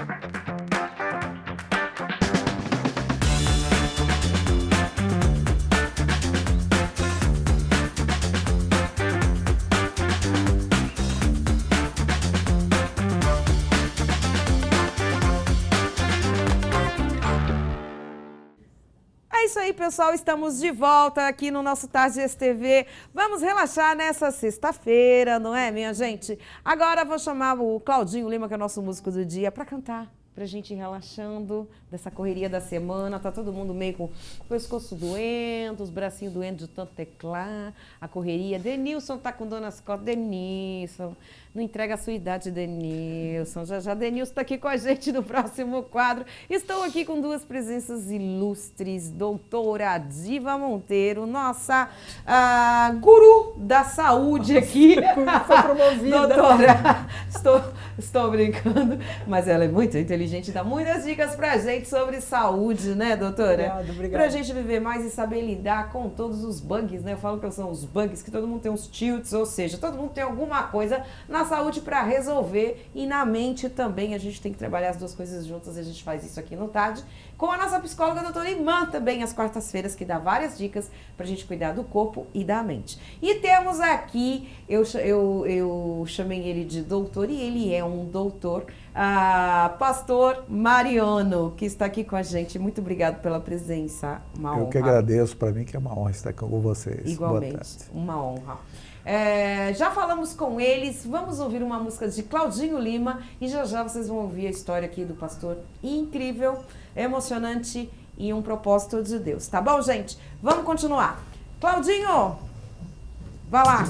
É isso aí, pessoal. Estamos de volta aqui no nosso Tardes TV. Vamos relaxar nessa sexta-feira, não é, minha gente? Agora eu vou chamar o Claudinho Lima, que é o nosso músico do dia, para cantar, pra gente ir relaxando dessa correria da semana. Tá todo mundo meio com o pescoço doendo, os bracinhos doendo de tanto teclar, a correria. Denilson tá com dor nas costas. Denilson, não entrega a sua idade, Denilson. Já Denilson tá aqui com a gente no próximo quadro. Estou aqui com duas presenças ilustres. Doutora Diva Monteiro, nossa guru da saúde aqui. Foi promovida. Doutora, estou brincando, mas ela é muito inteligente, dá muitas dicas pra gente sobre saúde, né, doutora? Obrigado. Pra gente viver mais e saber lidar com todos os bugs, né? Eu falo que são os bugs, que todo mundo tem uns tilts, ou seja, todo mundo tem alguma coisa na saúde para resolver, e na mente também. A gente tem que trabalhar as duas coisas juntas, e a gente faz isso aqui no Tarde com a nossa psicóloga, a doutora Imã, também às quartas-feiras, que dá várias dicas pra gente cuidar do corpo e da mente. E temos aqui, eu chamei ele de doutor, e ele é um doutor, pastor Mariano, que está aqui com a gente. Muito obrigado pela presença, uma honra. Eu que agradeço, para mim que é uma honra estar com vocês. Igualmente, uma honra. Já falamos com eles, vamos ouvir uma música de Claudinho Lima e já vocês vão ouvir a história aqui do pastor incrível, emocionante e um propósito de Deus. Tá bom, gente? Vamos continuar. Claudinho, vai lá.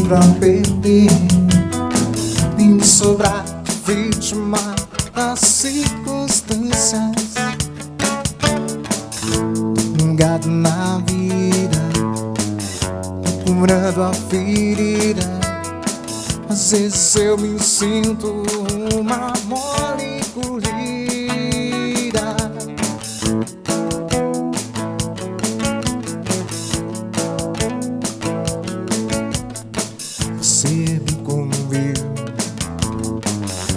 Pra perder, nem me sobrar de vítima das circunstâncias. Um gado na vida, curando a ferida. Às vezes eu me sinto uma mole colhida.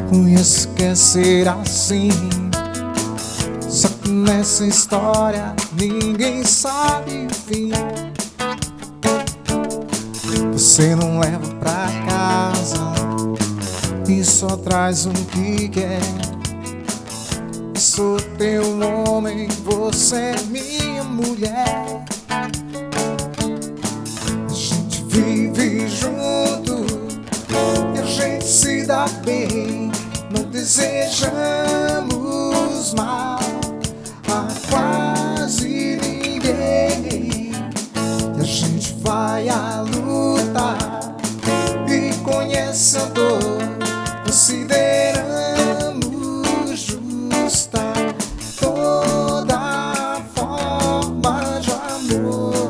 Conheço que é ser assim, só que nessa história ninguém sabe o fim. Você não leva pra casa e só traz o que quer. Eu sou teu homem, você é minha mulher. A gente vive junto e a gente se dá bem. Não desejamos mal a quase ninguém. E a gente vai à luta e conhece a dor. Consideramos justa toda forma de amor.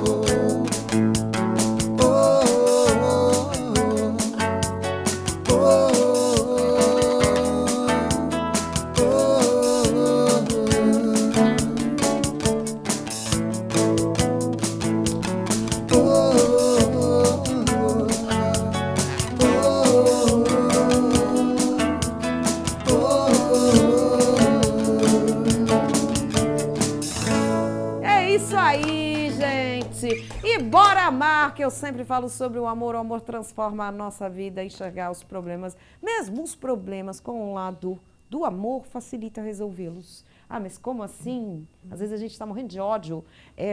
E bora amar, que eu sempre falo sobre o amor transforma a nossa vida, enxergar os problemas, mesmo os problemas com o lado do amor, facilita resolvê-los. Ah, mas como assim? Às vezes a gente está morrendo de ódio,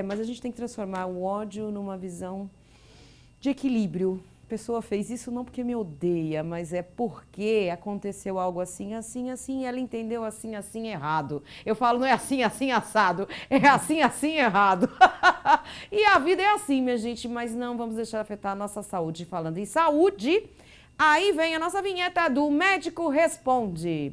mas a gente tem que transformar o ódio numa visão de equilíbrio. A pessoa fez isso não porque me odeia, mas é porque aconteceu algo assim, assim, assim, e ela entendeu assim, assim, errado. Eu falo, não é assim, assim, assado, é assim, assim, errado. E a vida é assim, minha gente, mas não vamos deixar afetar a nossa saúde. Falando em saúde, aí vem a nossa vinheta do Médico Responde.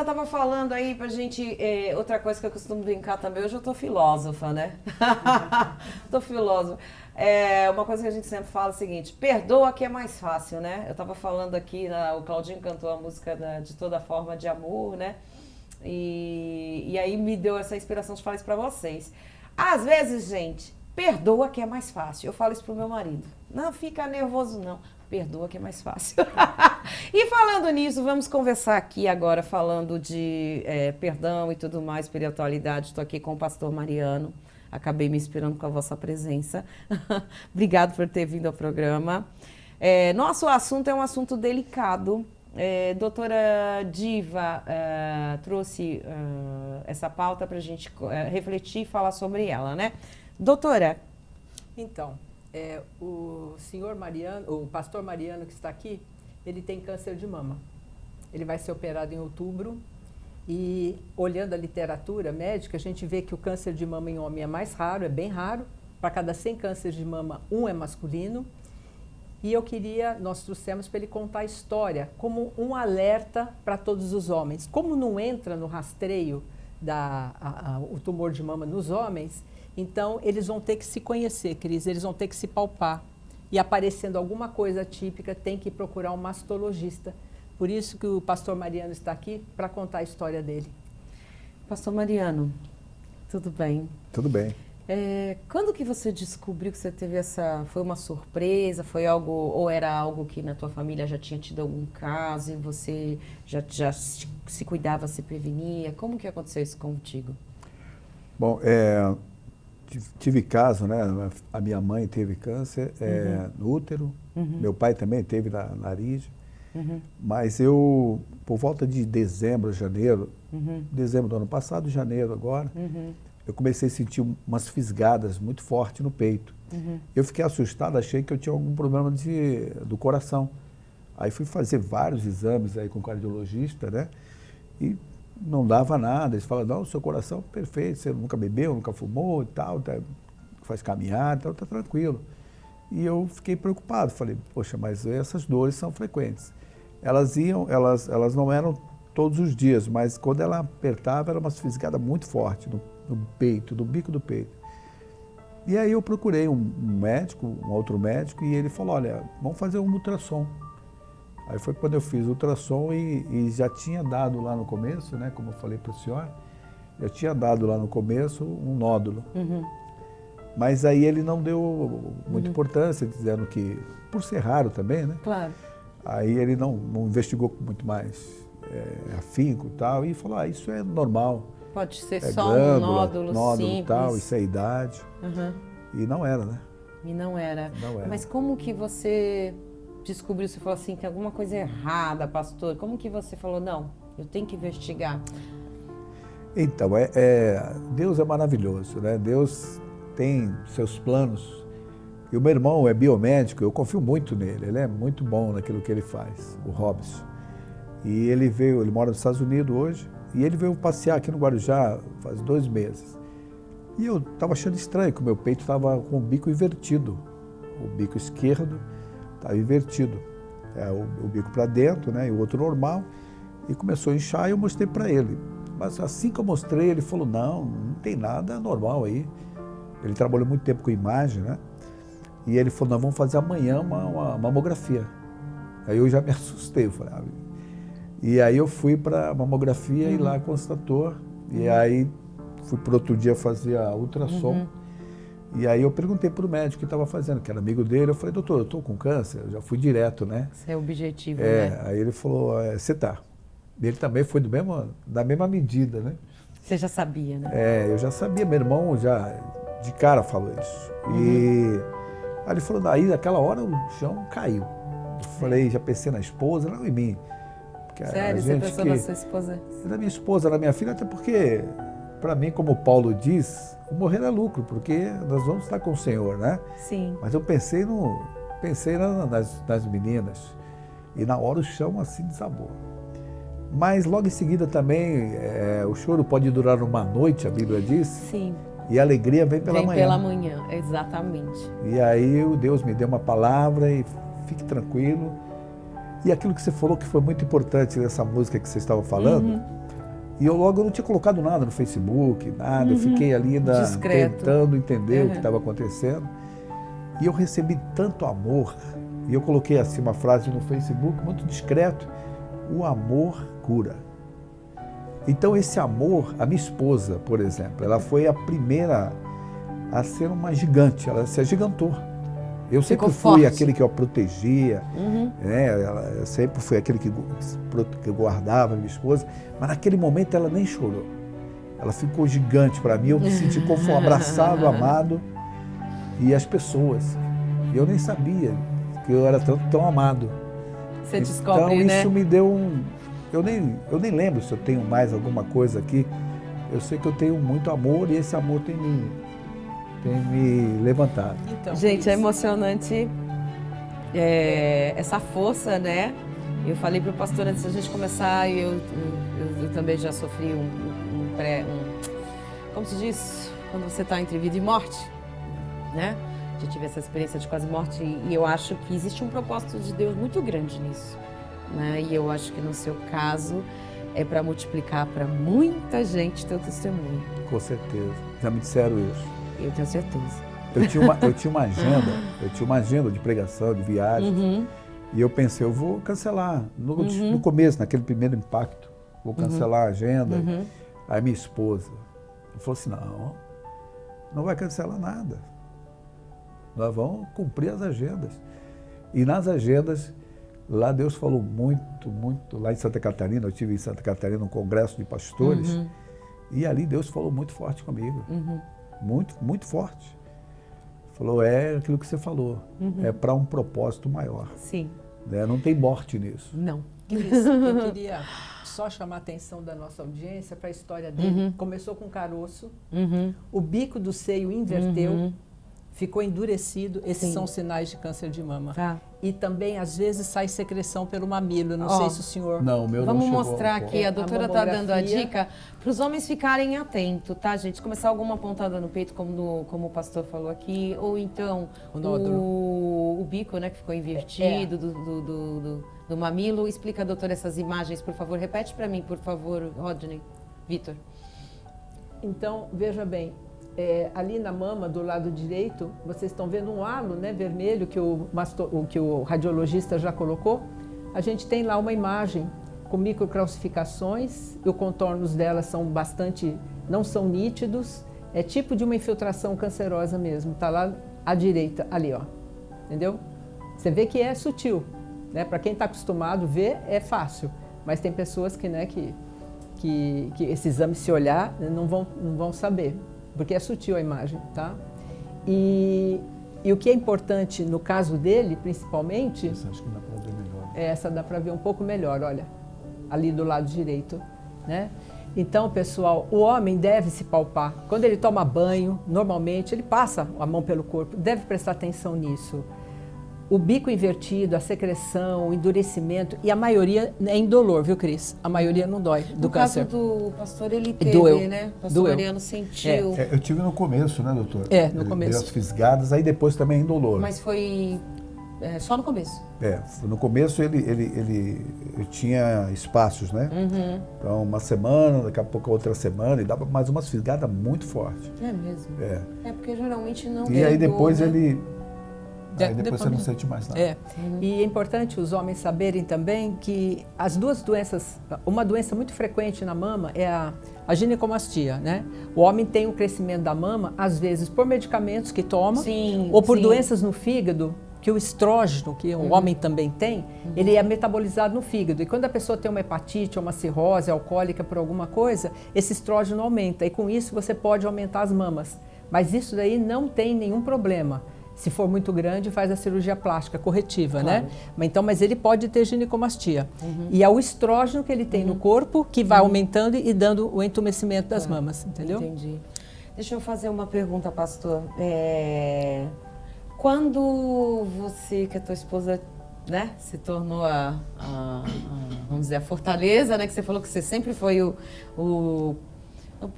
ela tava falando aí pra gente, outra coisa que eu costumo brincar também, hoje eu tô filósofa, né? Tô filósofa. Uma coisa que a gente sempre fala é o seguinte, perdoa que é mais fácil, né? Eu tava falando aqui, o Claudinho cantou a música de Toda Forma de Amor, né? E aí me deu essa inspiração de falar isso pra vocês. Às vezes, gente, perdoa que é mais fácil. Eu falo isso pro meu marido. Não fica nervoso, não. Perdoa que é mais fácil. E falando nisso, vamos conversar aqui agora, falando de perdão e tudo mais, espiritualidade. Estou aqui com o pastor Mariano. Acabei me inspirando com a vossa presença. Obrigado por ter vindo ao programa. Nosso assunto é um assunto delicado. Doutora Diva trouxe essa pauta para a gente refletir e falar sobre ela, né? Doutora. Então, o senhor Mariano, o pastor Mariano que está aqui, ele tem câncer de mama. Ele vai ser operado em outubro e, olhando a literatura médica, a gente vê que o câncer de mama em homem é mais raro, é bem raro. Para cada 100 cânceres de mama, 1 é masculino. E nós trouxemos para ele contar a história como um alerta para todos os homens. Como não entra no rastreio o tumor de mama nos homens, então eles vão ter que se conhecer, Cris, eles vão ter que se palpar. E aparecendo alguma coisa atípica, tem que procurar um mastologista. Por isso que o pastor Mariano está aqui, para contar a história dele. Pastor Mariano, tudo bem? Tudo bem. Quando que você descobriu que você teve foi uma surpresa, foi algo, ou era algo que na tua família já tinha tido algum caso e você já se cuidava, se prevenia? Como que aconteceu isso contigo? Bom, tive caso, né? A minha mãe teve câncer no útero, meu pai também teve na nariz, mas eu, por volta de dezembro do ano passado, janeiro agora, eu comecei a sentir umas fisgadas muito fortes no peito. Eu fiquei assustado, achei que eu tinha algum problema do coração. Aí fui fazer vários exames aí com o cardiologista, né? E não dava nada. Eles falaram, não, seu coração é perfeito, você nunca bebeu, nunca fumou e tal, faz caminhada, então tá tranquilo. E eu fiquei preocupado, falei, poxa, mas essas dores são frequentes. Elas não eram todos os dias, mas quando ela apertava, era uma fisgada muito forte no peito, no bico do peito. E aí eu procurei um outro médico, e ele falou, olha, vamos fazer um ultrassom. Aí foi quando eu fiz o ultrassom e já tinha dado lá no começo, né, como eu falei para a senhora, já tinha dado lá no começo um nódulo. Mas aí ele não deu muita importância, dizendo que, por ser raro também, né? Claro. Aí ele não investigou com muito mais afinco e tal, e falou, isso é normal. Pode ser só glândula, um nódulo simples. Tal, isso é idade. E não era, né? E não era. Não era. Mas como que você descobriu, você falou assim, tem alguma coisa errada, pastor? Como que você falou, não, eu tenho que investigar? Então, Deus é maravilhoso, né? Deus tem seus planos. E o meu irmão é biomédico, eu confio muito nele, ele é muito bom naquilo que ele faz, o Robson. E ele mora nos Estados Unidos hoje, e ele veio passear aqui no Guarujá faz 2 meses. E eu estava achando estranho que o meu peito estava com o bico invertido. O bico esquerdo estava invertido. O bico para dentro, né, e o outro normal. E começou a inchar e eu mostrei para ele. Mas assim que eu mostrei, ele falou, não tem nada normal aí. Ele trabalhou muito tempo com imagem, né? E ele falou, nós vamos fazer amanhã uma mamografia. Aí eu já me assustei, eu falei, E aí eu fui para a mamografia e lá constatou. E aí fui para outro dia fazer a ultrassom. E aí eu perguntei para o médico que estava fazendo, que era amigo dele. Eu falei, doutor, eu estou com câncer? Eu já fui direto, né? Esse é o objetivo, né? Aí ele falou, você tá. Ele também foi da mesma medida, né? Você já sabia, né? Eu já sabia. Meu irmão já de cara falou isso. E aí ele falou, daí naquela hora o chão caiu. Eu falei, já pensei na esposa, não em mim. Sério, você pensou na sua esposa? Na minha esposa, na minha filha, até porque, para mim, como Paulo diz, o morrer é lucro, porque nós vamos estar com o Senhor, né? Sim. Mas eu pensei nas meninas, e na hora o chão assim desabou. Mas logo em seguida também, o choro pode durar uma noite, a Bíblia diz. Sim. E a alegria vem pela manhã. Vem pela manhã, exatamente. E aí Deus me deu uma palavra e fique tranquilo. E aquilo que você falou que foi muito importante nessa música que você estava falando, E eu logo não tinha colocado nada no Facebook, nada. Eu fiquei ali Discreto. tentando entender o que estava acontecendo. E eu recebi tanto amor. E eu coloquei assim uma frase no Facebook, muito discreto: o amor cura. Então esse amor, a minha esposa, por exemplo, ela foi a primeira a ser uma gigante, ela se agigantou. Eu sempre fui aquele que eu protegia, né? Eu sempre fui aquele que guardava a minha esposa, mas naquele momento ela nem chorou. Ela ficou gigante para mim, eu me senti como abraçado, amado, e as pessoas. Eu nem sabia que eu era tão amado. Você descobre, então, né? isso me deu um... Eu nem lembro se eu tenho mais alguma coisa aqui. Eu sei que eu tenho muito amor e esse amor tem me levantado. Então, Gente, é emocionante essa força, né? Eu falei para o pastor antes da gente começar, e eu também já sofri como se diz, quando você está entre vida e morte, né? Já tive essa experiência de quase morte e eu acho que existe um propósito de Deus muito grande nisso, né? E eu acho que no seu caso é para multiplicar para muita gente teu testemunho. Com certeza. Já me disseram isso. Eu tenho certeza. Eu tinha uma agenda de pregação, de viagem, e eu pensei, eu vou cancelar. No começo, naquele primeiro impacto, vou cancelar a agenda. Aí minha esposa falou assim, não vai cancelar nada. Nós vamos cumprir as agendas. E nas agendas, lá Deus falou muito, muito. Lá em Santa Catarina, eu tive em Santa Catarina um congresso de pastores, e ali Deus falou muito forte comigo. Muito, muito forte. Falou, é aquilo que você falou, é para um propósito maior. Sim. Né? Não tem morte nisso. Não. Cris, eu queria só chamar a atenção da nossa audiência para a história dele. Começou com caroço, o bico do seio inverteu, ficou endurecido. Esses são sinais de câncer de mama. Tá. E também, às vezes, sai secreção pelo mamilo. Não sei se o senhor... Não, o meu Vamos não chegou mostrar aqui, a doutora está dando a mamografia. dica para os homens ficarem atentos, tá, gente? Começar alguma pontada no peito, como o pastor falou aqui, ou então O nódulo. o bico, né, que ficou invertido do mamilo. Explica, doutora, essas imagens, por favor. Repete para mim, por favor, Rodney, Vitor. Então, veja bem, ali na mama, do lado direito, vocês estão vendo um halo, né, vermelho que o radiologista já colocou. A gente tem lá uma imagem com microcalcificações, e os contornos delas não são nítidos, é tipo de uma infiltração cancerosa mesmo, está lá à direita, ali, ó, entendeu? Você vê que é sutil, né? Para quem está acostumado a ver, é fácil, mas tem pessoas que, né, que esse exame, se olhar, não vão saber, porque é sutil a imagem, tá? E o que é importante no caso dele, principalmente... Essa acho que dá para ver melhor. Essa dá para ver um pouco melhor, olha, ali do lado direito, né? Então, pessoal, o homem deve se palpar. Quando ele toma banho, normalmente, ele passa a mão pelo corpo, deve prestar atenção nisso. O bico invertido, a secreção, o endurecimento, e a maioria é indolor, viu, Cris? A maioria não dói do câncer. No caso do pastor, ele teve, Doeu. né? O pastor Doeu. Mariano sentiu. Eu tive no começo, né, doutor? No começo. Deu as fisgadas, aí depois também indolor. Mas foi só no começo. No começo ele tinha espaços, né? Então, uma semana, daqui a pouco outra semana, e dava mais umas fisgadas muito fortes. É mesmo? É porque geralmente não E aí depois né? ele... Aí depois depois você não sente mais nada. E é importante os homens saberem também que as duas doenças, uma doença muito frequente na mama é a ginecomastia, né? O homem tem um crescimento da mama, às vezes por medicamentos que toma, ou por doenças no fígado, que o estrógeno, que o homem também tem, ele é metabolizado no fígado. E quando a pessoa tem uma hepatite ou uma cirrose alcoólica por alguma coisa, esse estrógeno aumenta. E com isso você pode aumentar as mamas. Mas isso daí não tem nenhum problema. Se for muito grande, faz a cirurgia plástica corretiva, né? Mas ele pode ter ginecomastia. E é o estrógeno que ele tem no corpo que vai aumentando e dando o entumecimento das mamas, entendeu? Entendi. Deixa eu fazer uma pergunta, pastor. Quando você, que a tua esposa, né, se tornou vamos dizer, a fortaleza, né? Que você falou que você sempre foi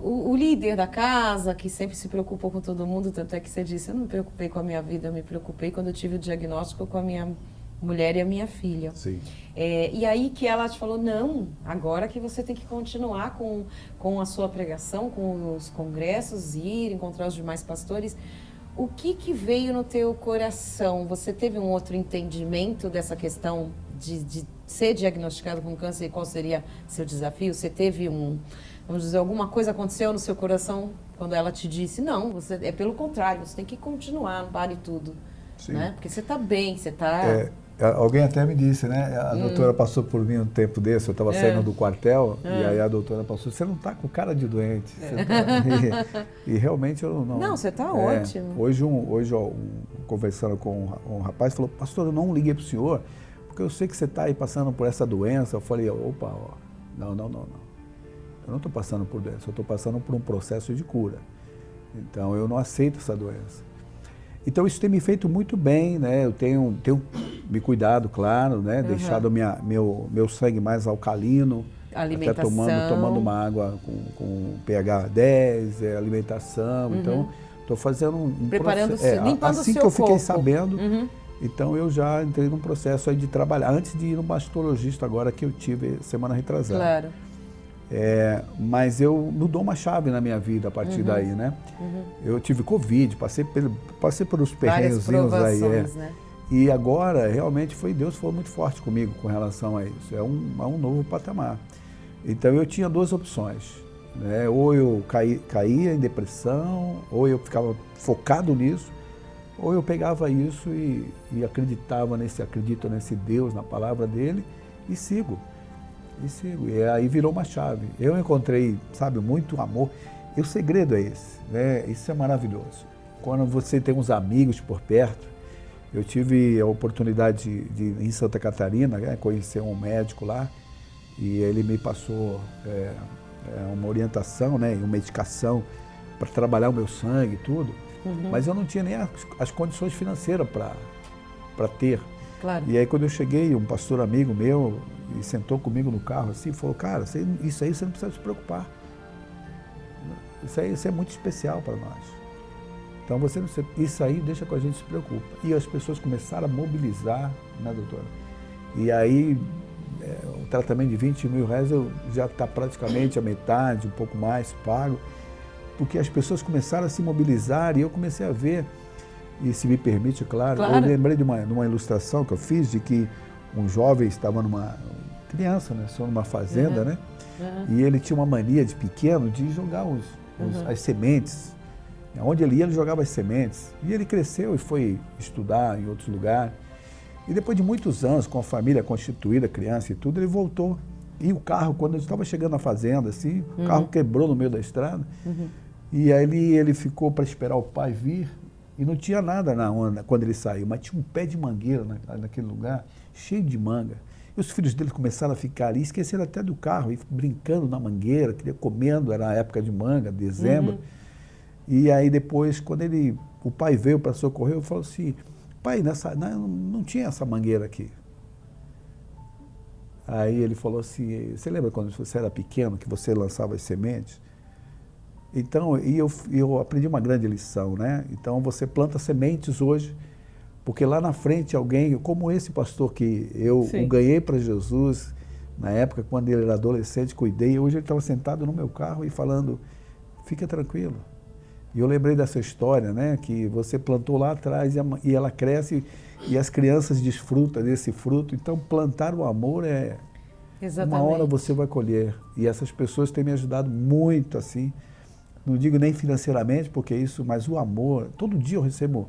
o líder da casa, que sempre se preocupou com todo mundo, tanto é que você disse, eu não me preocupei com a minha vida, eu me preocupei quando eu tive o diagnóstico com a minha mulher e a minha filha. Sim. E aí que ela te falou, não, agora que você tem que continuar com a sua pregação, com os congressos, ir encontrar os demais pastores. O que veio no teu coração? Você teve um outro entendimento dessa questão de ser diagnosticado com câncer e qual seria seu desafio? Você teve vamos dizer, alguma coisa aconteceu no seu coração quando ela te disse, não, é pelo contrário, você tem que continuar, não pare tudo. Sim. Né? Porque você está bem, você está... Alguém até me disse, né? A doutora passou por mim um tempo desse, eu estava saindo do quartel, e aí a doutora passou, você não está com cara de doente. E realmente eu não... Não, você está ótimo. Hoje, conversando com um rapaz, falou, pastor, eu não liguei para o senhor, porque eu sei que você está aí passando por essa doença. Eu falei, opa, não. Eu não estou passando por doença, eu estou passando por um processo de cura. Então, eu não aceito essa doença. Então, isso tem me feito muito bem, né? Eu tenho me cuidado, claro, né? Deixado meu sangue mais alcalino. Alimentação. Até tomando uma água com pH 10, alimentação. Então, estou fazendo um preparando processo. Limpando assim o seu que eu fiquei corpo. Sabendo, então eu já entrei num processo aí de trabalhar. Antes de ir no mastologista agora, que eu tive semana retrasada. Claro. Mas eu mudou uma chave na minha vida a partir daí, né? Eu tive Covid, passei por uns perrenguezinhos aí. Né? E agora, realmente, Deus foi muito forte comigo com relação a isso. É um novo patamar. Então, eu tinha duas opções, né? Ou eu caía em depressão, ou eu ficava focado nisso, ou eu pegava isso e acredito nesse Deus, na palavra dele, e sigo. E aí virou uma chave. Eu encontrei, muito amor. E o segredo é esse, né? Isso é maravilhoso. Quando você tem uns amigos por perto, eu tive a oportunidade de em Santa Catarina, né, conhecer um médico lá, e ele me passou uma orientação, né, uma medicação para trabalhar o meu sangue e tudo, mas eu não tinha nem as condições financeiras para ter. Claro. E aí quando eu cheguei, um pastor amigo meu e sentou comigo no carro assim, falou, cara, isso aí você não precisa se preocupar. Isso é muito especial para nós. Então isso aí deixa que a gente se preocupa. E as pessoas começaram a mobilizar, né, doutora? E aí o tratamento de R$20 mil já está praticamente a metade, um pouco mais pago, porque as pessoas começaram a se mobilizar e eu comecei a ver. E se me permite, claro. Eu lembrei de uma ilustração que eu fiz de que um jovem estava criança, né, só numa fazenda, né? E ele tinha uma mania de pequeno de jogar as sementes. Onde ele ia, ele jogava as sementes. E ele cresceu e foi estudar em outros lugares. E depois de muitos anos, com a família constituída, criança e tudo, ele voltou. E o carro, quando ele estava chegando na fazenda, assim, o carro quebrou no meio da estrada. E aí ele ficou para esperar o pai vir. E não tinha nada quando ele saiu, mas tinha um pé de mangueira naquele lugar, cheio de manga. E os filhos dele começaram a ficar ali, esqueceram até do carro, e brincando na mangueira, comendo, era a época de manga, dezembro. E aí depois, quando o pai veio para socorrer, eu falei assim, pai, não tinha essa mangueira aqui. Aí ele falou assim, você lembra quando você era pequeno, que você lançava as sementes? Então, eu aprendi uma grande lição, né? Então, você planta sementes hoje, porque lá na frente alguém, como esse pastor que eu o ganhei para Jesus, na época, quando ele era adolescente, cuidei, hoje ele estava sentado no meu carro e falando, fica tranquilo. E eu lembrei dessa história, né? Que você plantou lá atrás e ela cresce e as crianças desfrutam desse fruto. Então, plantar o amor Exatamente. Uma hora você vai colher. E essas pessoas têm me ajudado muito, assim. Não digo nem financeiramente, porque isso, mas o amor, todo dia eu recebo.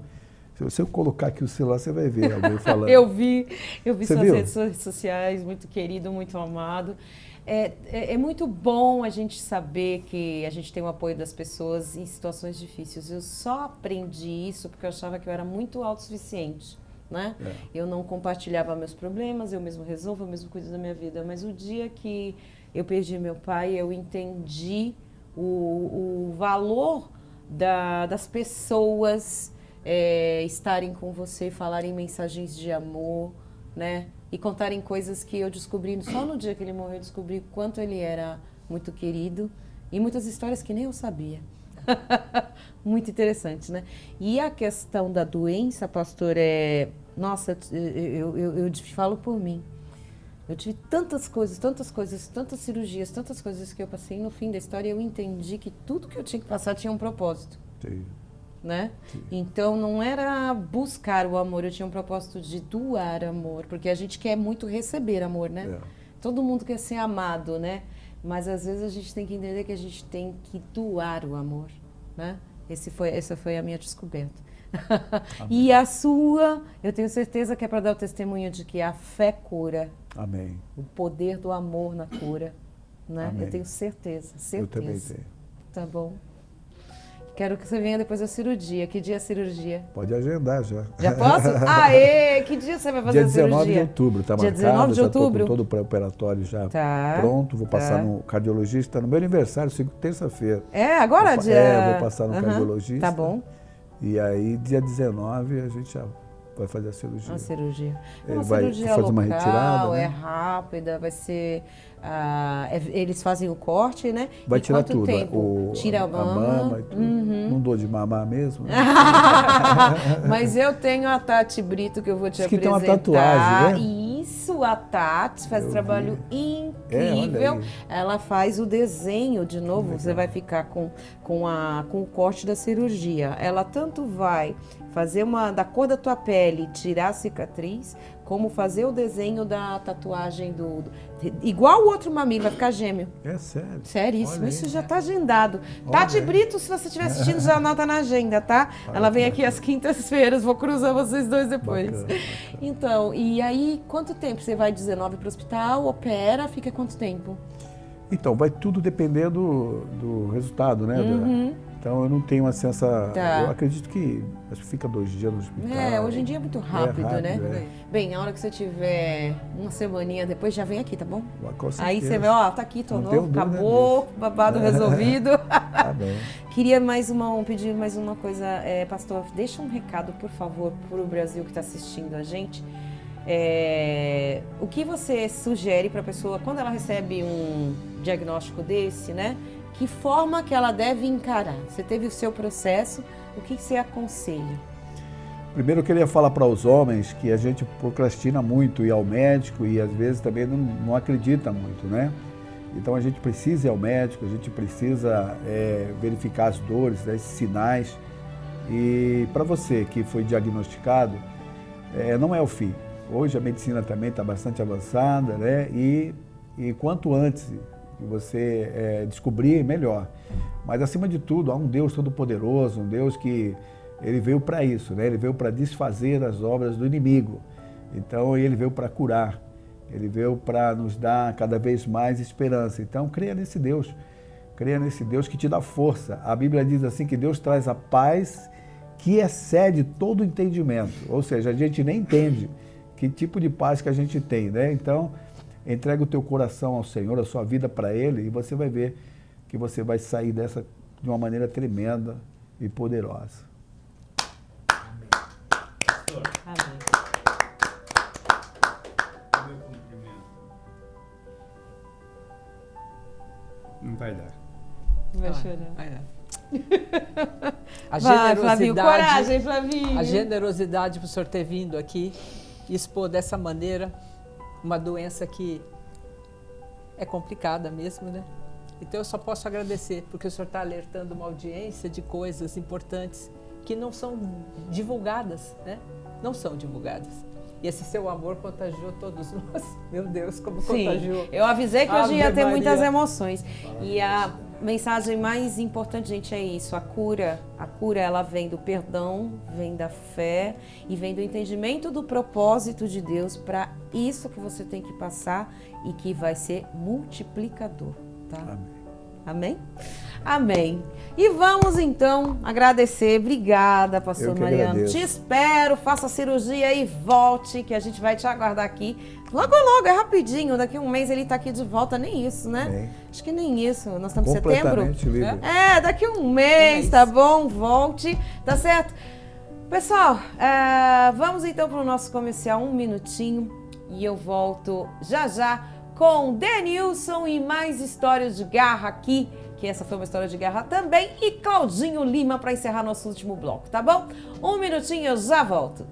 Se eu colocar aqui o celular, você vai ver alguém falando. Eu vi Você suas viu? redes sociais, muito querido, muito amado. É muito bom a gente saber que a gente tem o apoio das pessoas em situações difíceis. Eu só aprendi isso porque eu achava que eu era muito autossuficiente, né? Eu não compartilhava meus problemas, eu mesmo resolvo, eu mesmo cuido da minha vida. Mas o dia que eu perdi meu pai, eu entendi o valor das pessoas estarem com você, falarem mensagens de amor, né? E contarem coisas que eu descobri, só no dia que ele morreu, eu descobri quanto ele era muito querido e muitas histórias que nem eu sabia. Muito interessante, né? E a questão da doença, pastor, Nossa, eu te falo por mim. Eu tive tantas tantas cirurgias, tantas coisas que eu passei. No fim da história, eu entendi que tudo que eu tinha que passar tinha um propósito. Sim. Né? Então não era buscar o amor, eu tinha um propósito de doar amor, porque a gente quer muito receber amor, né? É. Todo mundo quer ser amado, né? Mas às vezes a gente tem que entender que a gente tem que doar o amor, né? Essa foi a minha descoberta. E a sua, eu tenho certeza que é para dar o testemunho de que a fé cura. Amém. O poder do amor na cura, né? Amém. Eu tenho certeza. Eu também tenho. Tá bom. Quero que você venha depois da cirurgia. Que dia é a cirurgia? Pode agendar já. Já posso? Aê! Que dia você vai fazer a cirurgia? Dia 19 de outubro, tá marcado. Dia 19 de outubro? Já estou com todo o pré-operatório já Tá. pronto. Vou passar no cardiologista no meu aniversário, terça-feira. Agora dia... vou passar no cardiologista. Tá bom. E aí, dia 19, a gente já vai fazer a cirurgia. Uma cirurgia. Ele Uma vai cirurgia fazer local, uma retirada, né? É rápida, vai ser... eles fazem o corte, né? Vai e tirar quanto tudo. Tempo? Tira a mama. E tudo. Não dou de mamar mesmo. Né? Mas eu tenho a Tati Brito que eu vou te Diz que apresentar. tem uma tatuagem, né? Isso, a Tati faz um trabalho incrível. olha aí. Ela faz o desenho de novo, você vai ficar com o corte da cirurgia. Ela tanto vai fazer da cor da tua pele, tirar a cicatriz, como fazer o desenho da tatuagem igual o outro mamilo, vai ficar gêmeo. É sério. Seríssimo, Olha isso aí. já está agendado. Olha Tati aí. Brito, se você estiver assistindo, já anota na agenda, tá? Ela vem aqui às quintas-feiras, vou cruzar vocês dois depois. Bacana. Então, e aí, quanto tempo? Você vai 19 para o hospital, opera, fica quanto tempo? Então, vai tudo depender do resultado, né? Então, eu não tenho assim essa... Tá. Eu acredito que acho que fica 2 dias no hospital. Hoje em dia é muito rápido, né? é. Bem, a hora que você tiver uma semaninha depois, já vem aqui, tá bom? Com certeza. Aí você vê, ó, tá aqui, tô Não novo, tenho dúvida acabou, babado resolvido. Tá bem. Queria pedir mais uma coisa, pastor, deixa um recado, por favor, para o Brasil que está assistindo a gente. O que você sugere para a pessoa, quando ela recebe um diagnóstico desse, né? Que forma que ela deve encarar? Você teve o seu processo, o que você aconselha? Primeiro eu queria falar para os homens que a gente procrastina muito ir ao médico e às vezes também não acredita muito, né? Então a gente precisa ir ao médico, a gente precisa verificar as dores, né, esses sinais. E para você que foi diagnosticado, não é o fim. Hoje a medicina também está bastante avançada, né? E quanto antes que você descobrir, melhor. Mas acima de tudo, há um Deus todo-poderoso, um Deus que ele veio para isso, né? Ele veio para desfazer as obras do inimigo. Então ele veio para curar, ele veio para nos dar cada vez mais esperança. Então creia nesse Deus que te dá força. A Bíblia diz assim que Deus traz a paz que excede todo o entendimento. Ou seja, a gente nem entende que tipo de paz que a gente tem, né? Então entrega o teu coração ao Senhor, a sua vida para Ele, e você vai ver que você vai sair dessa de uma maneira tremenda e poderosa. Amém. Pastor, Amém. meu cumprimento. Não vai dar. Vai chorar. A Vai, Flavinho, generosidade, coragem, Flavinho. a generosidade para o senhor ter vindo aqui e expor dessa maneira uma doença que é complicada mesmo, né? Então eu só posso agradecer, porque o senhor está alertando uma audiência de coisas importantes que não são divulgadas, né? Não são divulgadas. E esse seu amor contagiou todos nós. Meu Deus, como contagiou. Sim, eu avisei que hoje Ave ia ter Maria. muitas emoções. E a mensagem mais importante, gente, é isso. A cura, ela vem do perdão, vem da fé e vem do entendimento do propósito de Deus para isso que você tem que passar e que vai ser multiplicador, tá? Amém. Amém? Amém. E vamos então agradecer. Obrigada, pastor Eu que Mariano. agradeço. Te espero, faça a cirurgia e volte, que a gente vai te aguardar aqui. Logo, logo, é rapidinho. Daqui a um mês ele tá aqui de volta, nem isso, né? Bem. Acho que nem isso. Nós estamos em setembro. Completamente livre. Daqui a um mês, tá bom? Volte, tá certo? Pessoal, vamos então para o nosso comercial, 1 minutinho. E eu volto já já com Denilson e mais histórias de garra aqui, que essa foi uma história de garra também, e Claudinho Lima para encerrar nosso último bloco, tá bom? 1 minutinho, eu já volto.